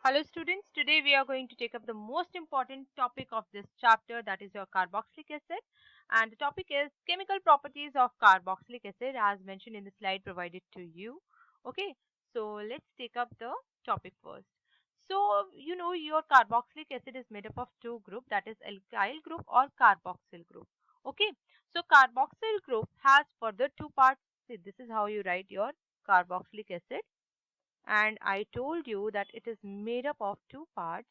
Hello students, today we are going to take up the most important topic of this chapter, that is your carboxylic acid, and the topic is chemical properties of carboxylic acid as mentioned in the slide provided to you. Okay, so let's take up the topic first. So you know your carboxylic acid is made up of two groups, that is alkyl group or carboxyl group. Okay, so carboxyl group has further two parts. See, this is how you write your carboxylic acid, and I told you that it is made up of two parts.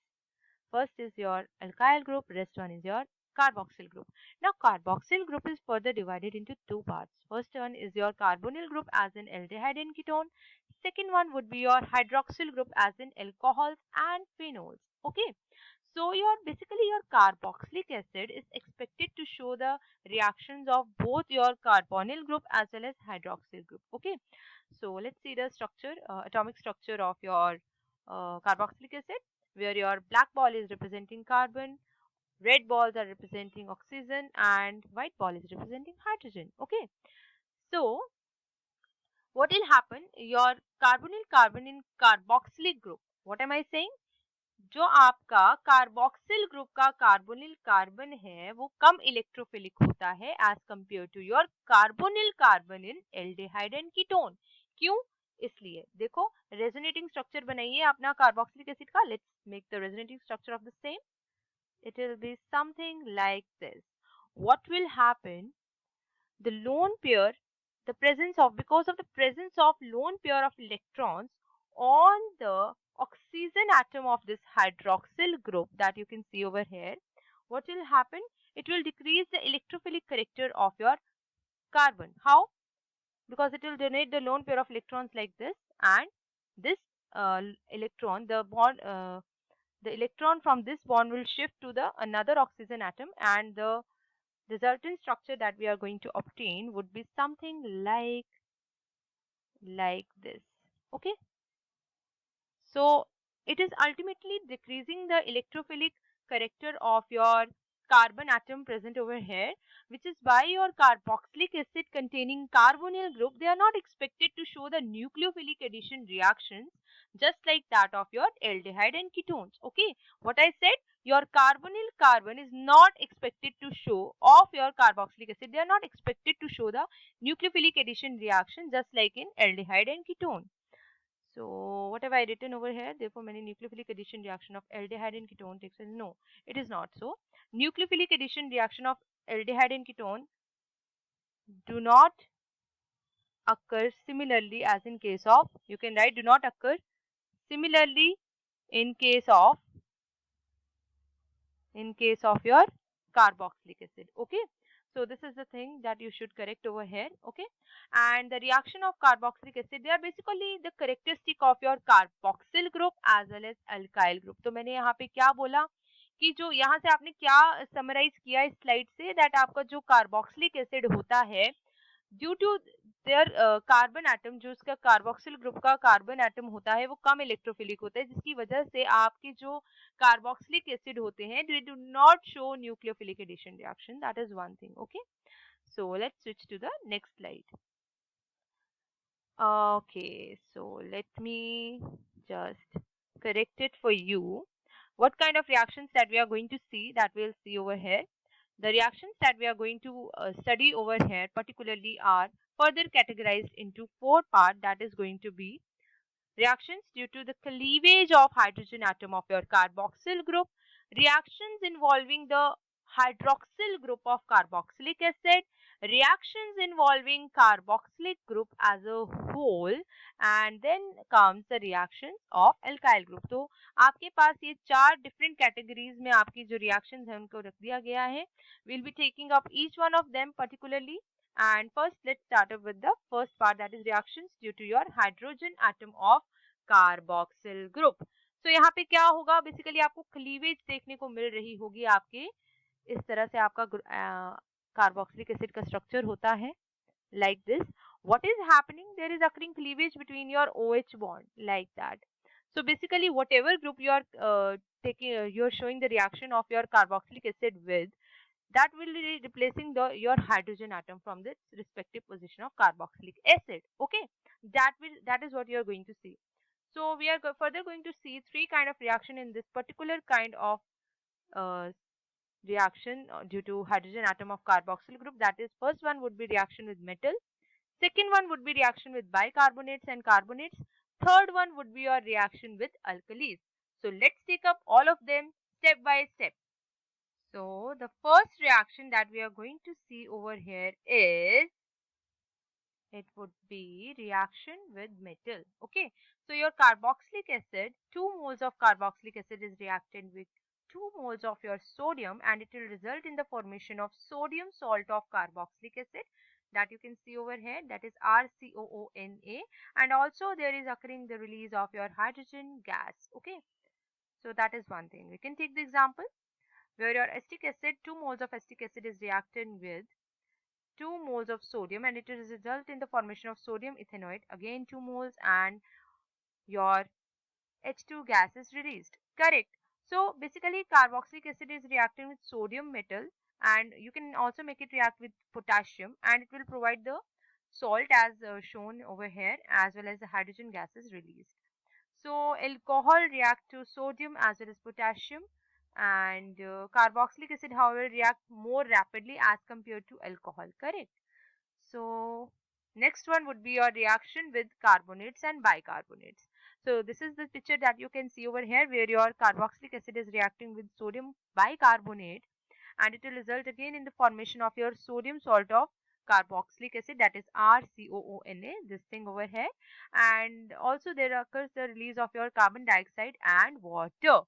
First is your alkyl group, rest one is your carboxyl group. Now carboxyl group is further divided into two parts. First one is your carbonyl group as in aldehyde and ketone. Second one would be your hydroxyl group as in alcohols and phenols. Okay. So your basically your carboxylic acid is expected to show the reactions of both your carbonyl group as well as hydroxyl group. Okay. So let's see the structure, atomic structure of your carboxylic acid, where your black ball is representing carbon, red balls are representing oxygen, and white ball is representing hydrogen. Okay. So what will happen? Your carbonyl carbon in carboxylic group. What am I saying? जो आपका carboxyl group का carbonyl carbon है वो कम electrophilic होता है as compare to your carbonyl carbon in aldehyde and ketone. क्यों? इसलिए देखो रेजोनेटिंग स्ट्रक्चर बनाइए अपना कार्बोक्सिलिक एसिड का. Let's make the resonating structure of the same. It will be something like this. What will happen? The lone pair, the presence of, because of the presence of lone pair of electrons on the oxygen atom of this hydroxyl group that you can see over here, what will happen? It will decrease the electrophilic character of your carbon. How? Because it will donate the lone pair of electrons like this, and this electron, the electron from this bond will shift to the another oxygen atom, and the resultant structure that we are going to obtain would be something like this. Okay, so it is ultimately decreasing the electrophilic character of your carbon atom present over here, which is why your carboxylic acid containing carbonyl group, they are not expected to show the nucleophilic addition reactions just like that of your aldehyde and ketones. Okay, what I said, your carbonyl carbon is not expected to show of your carboxylic acid, they are not expected to show the nucleophilic addition reaction just like in aldehyde and ketone. So what have I written over here? Therefore, many nucleophilic addition reaction of aldehyde and ketone takes place. No, it is not so. Nucleophilic addition reaction of aldehyde and ketone do not occur similarly as in case of, you can write, do not occur similarly in case of your carboxylic acid. Okay, so this is the thing that you should correct over here. Okay, and the reaction of carboxylic acid, they are basically the characteristic of your carboxyl group as well as alkyl group. तो मैंने यहाँ पे क्या बोला कि जो यहाँ से आपने क्या समराइज किया इस स्लाइड से, दैट आपका जो कार्बोक्सिलिक एसिड होता है due to their carbon atom, जो उसका कार्बोक्सिल ग्रुप का कार्बन एटम होता है वो कम इलेक्ट्रोफिलिक होता है, जिसकी वजह से आपके जो कार्बोक्सिलिक एसिड होते हैं they do not show nucleophilic addition reaction. That is one thing. Okay, so let's switch to the next slide. Okay, so let me just correct it for you. What kind of reactions that we are going to see, that we'll see over here. The reactions that we are going to study over here particularly are further categorized into four parts. That is going to be reactions due to the cleavage of hydrogen atom of your carboxyl group, reactions involving the hydroxyl group of carboxylic acid, reactions involving carboxylic group as a whole, and then comes the reactions of alkyl group. तो आपके पास ये चार different categories में आपकी जो reactions हैं उनको रख दिया गया है. We'll be taking up each one of them particularly. And first let's start up with the first part, that is reactions due to your hydrogen atom of carboxyl group. So यहाँ पे क्या होगा, बेसिकली आपको cleavage देखने को मिल रही होगी. आपके इस तरह से आपका कार्बोक्सिलिक एसिड का स्ट्रक्चर होता है like this. What is happening? There is occurring cleavage between your OH bond like that. So basically whatever group you are you are showing the reaction of your carboxylic acid with, that will be replacing your hydrogen atom from the respective position of carboxylic acid. Okay, that is what you are going to see. So we are further going to see three kind of reaction in this particular kind of uh, reaction due to hydrogen atom of carboxyl group. That is, first one would be reaction with metal, second one would be reaction with bicarbonates and carbonates, third one would be your reaction with alkalis. So let's take up all of them step by step. So the first reaction that we are going to see over here is, it would be reaction with metal. Okay, so your carboxylic acid, 2 moles of carboxylic acid is reacted with 2 moles of your sodium, and it will result in the formation of sodium salt of carboxylic acid, that you can see over here, that is RCOONA, and also there is occurring the release of your hydrogen gas. Okay, so that is one thing. We can take the example where your acetic acid, 2 moles of acetic acid is reacted with 2 moles of sodium, and it will result in the formation of sodium ethanoate, again 2 moles, and your H2 gas is released. Correct. So basically carboxylic acid is reacting with sodium metal, and you can also make it react with potassium, and it will provide the salt as shown over here, as well as the hydrogen gas is released. So alcohol react to sodium as well as potassium, and carboxylic acid however react more rapidly as compared to alcohol. Correct. So next one would be your reaction with carbonates and bicarbonates. So this is the picture that you can see over here, where your carboxylic acid is reacting with sodium bicarbonate, and it will result again in the formation of your sodium salt of carboxylic acid, that is RCOONA, this thing over here, and also there occurs the release of your carbon dioxide and water.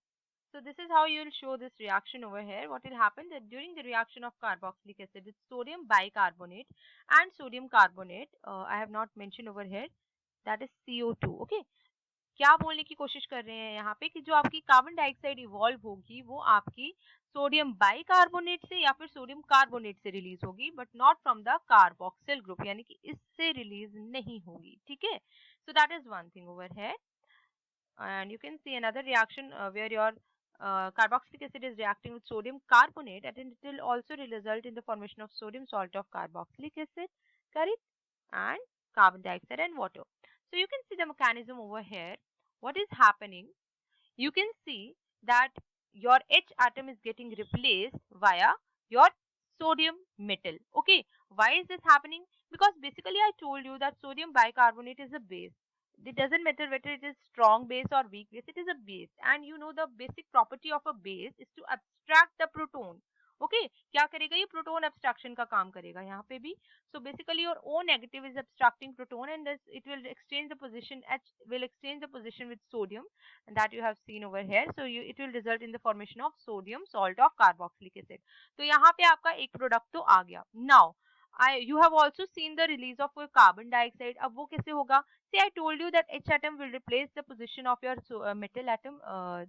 So this is how you will show this reaction over here. What will happen that during the reaction of carboxylic acid with sodium bicarbonate and sodium carbonate, I have not mentioned over here, that is CO2. Okay, क्या बोलने की कोशिश कर रहे हैं यहाँ पे कि जो आपकी कार्बन डाइऑक्साइड इवॉल्व होगी वो आपकी सोडियम बाइकार्बोनेट से या फिर सोडियम कार्बोनेट से रिलीज होगी, but not from the carboxyl group, यानी कि इससे रिलीज नहीं होगी. ठीक है, so that is one thing over है. And you can see another reaction where your carboxylic acid is reacting with sodium carbonate, and it will also result in the formation of sodium salt of carboxylic acid, correct, and carbon dioxide and water. So you can see the mechanism over here. What is happening? You can see that your H atom is getting replaced via your sodium metal. Okay, why is this happening? Because basically I told you that sodium bicarbonate is a base. It doesn't matter whether it is strong base or weak base, it is a base, and you know the basic property of a base is to abstract the proton. Okay क्या करेगा ये proton abstraction का काम करेगा यहाँ पे भी. So basically your O negative is abstracting proton, and thus it will exchange the position, H will exchange the position with sodium, and that you have seen over here. So it will result in the formation of sodium salt of carboxylic acid. तो यहाँ पे आपका एक product तो आ गया. Now you have also seen the release of carbon dioxide. अब वो कैसे होगा? See, I told you that H atom will replace the position of your metal atom,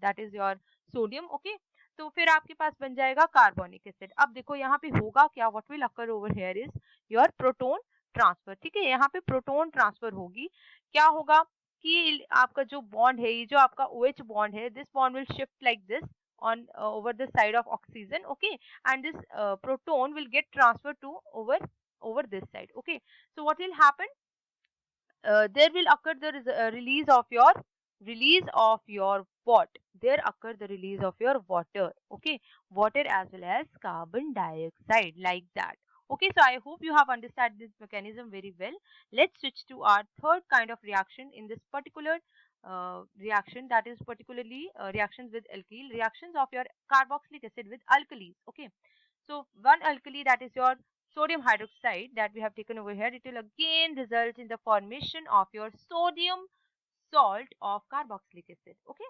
that is your sodium. Okay, तो फिर आपके पास बन जाएगा कार्बोनिक एसिड. अब देखो यहाँ पे होगा क्या, what will occur over here is your proton transfer. ठीक है, यहाँ पे प्रोटोन ट्रांसफर होगी. क्या होगा कि आपका जो बॉन्ड है, ये जो आपका OH बॉन्ड है, this bond will shift like this on over the side of oxygen. Okay, and this proton will get transferred to over this side. Okay, so what will happen, there will occur the release of your what, there occur the release of your water. Okay, water as well as carbon dioxide, like that. Okay, so I hope you have understood this mechanism very well. Let's switch to our third kind of reaction in this particular reaction, that is particularly reactions with alkyl, reactions of your carboxylic acid with alkalis. Okay, so one alkali, that is your sodium hydroxide that we have taken over here, it will again result in the formation of your sodium salt of carboxylic acid. Okay,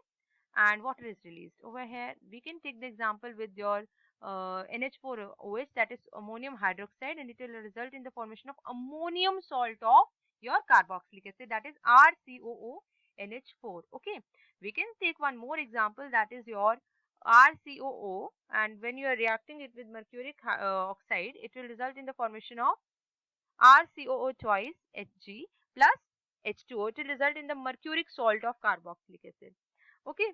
and water is released over here. We can take the example with your NH4OH, that is ammonium hydroxide, and it will result in the formation of ammonium salt of your carboxylic acid, that is RCOONH4. Okay, we can take one more example, that is your RCOO, and when you are reacting it with mercuric oxide, it will result in the formation of RCOO twice Hg plus H2O. It will result in the mercuric salt of carboxylic acid. Okay,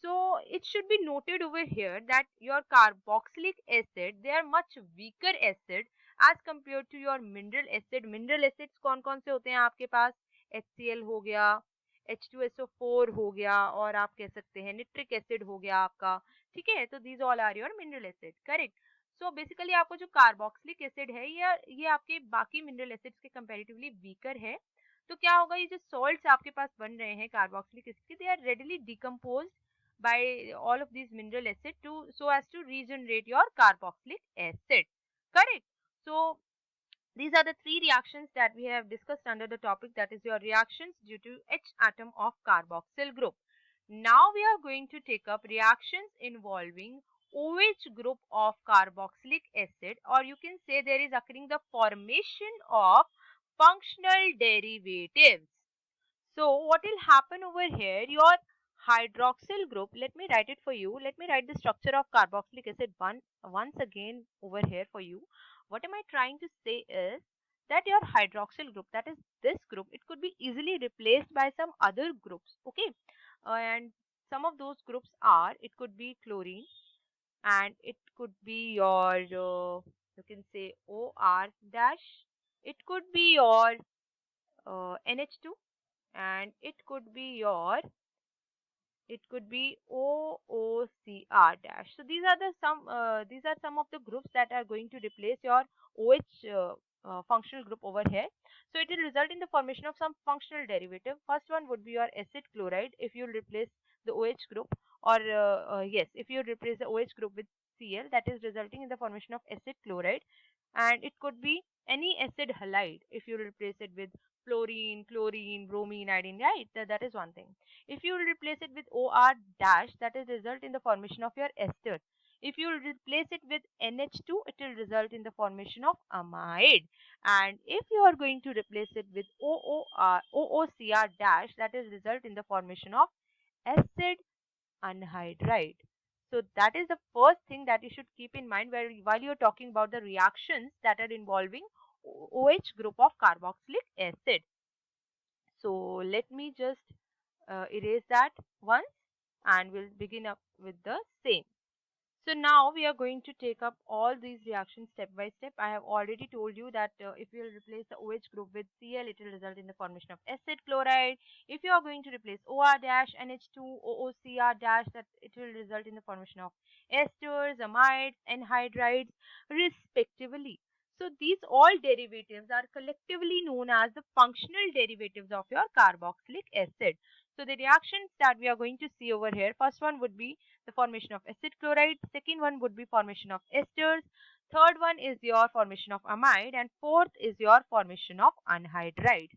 so it should be noted over here that your carboxylic acid, they are much weaker acid as compared to your mineral acid. Mineral acids कौन कौन से होते हैं आपके पास? HCl हो गया, H2SO4 हो गया, और आप कह सकते हैं निट्रिक एसिड हो गया आपका, ठीक है। तो these all are your mineral acid, correct. So basically आपको जो कार्बोक्सिलिक एसिड है ये आपके बाकी मिनरल एसिड्स के कंपैरेटिवली वीकर है। तो क्या होगा, ये जो सॉल्ट्स आपके पास बन रहे हैं कार्बोक्सिलिक एसिड के, they are readily decomposed by all of these mineral acid to so as to regenerate your carboxylic acid, correct. So these are the three reactions that we have discussed under the topic, that is your reactions due to H atom of carboxyl group. Now we are going to take up reactions involving OH group of carboxylic acid, or you can say there is occurring the formation of functional derivatives. So what will happen over here, your hydroxyl group, let me write it for you. Let me write the structure of carboxylic acid once again over here for you. What am I trying to say is that your hydroxyl group, that is this group, it could be easily replaced by some other groups, okay. And some of those groups are, it could be chlorine, and it could be your, you can say OR dash, it could be your NH2, and it could be your, it could be OOCR dash. So these are some of the groups that are going to replace your OH functional group over here. So it will result in the formation of some functional derivative. First one would be your acid chloride if you replace the OH group, or yes, if you replace the OH group with Cl, that is resulting in the formation of acid chloride. And it could be any acid halide if you replace it with fluorine, chlorine, bromine, iodine, right? That is one thing. If you will replace it with OR dash, that is result in the formation of your ester. If you will replace it with NH2, it will result in the formation of amide. And if you are going to replace it with OOCR dash, that is result in the formation of acid anhydride. So that is the first thing that you should keep in mind while you are talking about the reactions that are involving OH group of carboxylic acid. So let me just erase that once, and we'll begin up with the same. So now we are going to take up all these reactions step by step. I have already told you that if you will replace the OH group with Cl, it will result in the formation of acid chloride. If you are going to replace OR dash NH2 OOCR dash, that it will result in the formation of esters, amides, anhydrides respectively. So these all derivatives are collectively known as the functional derivatives of your carboxylic acid. So the reactions that we are going to see over here, first one would be the formation of acid chloride, second one would be formation of esters, third one is your formation of amide, and fourth is your formation of anhydride.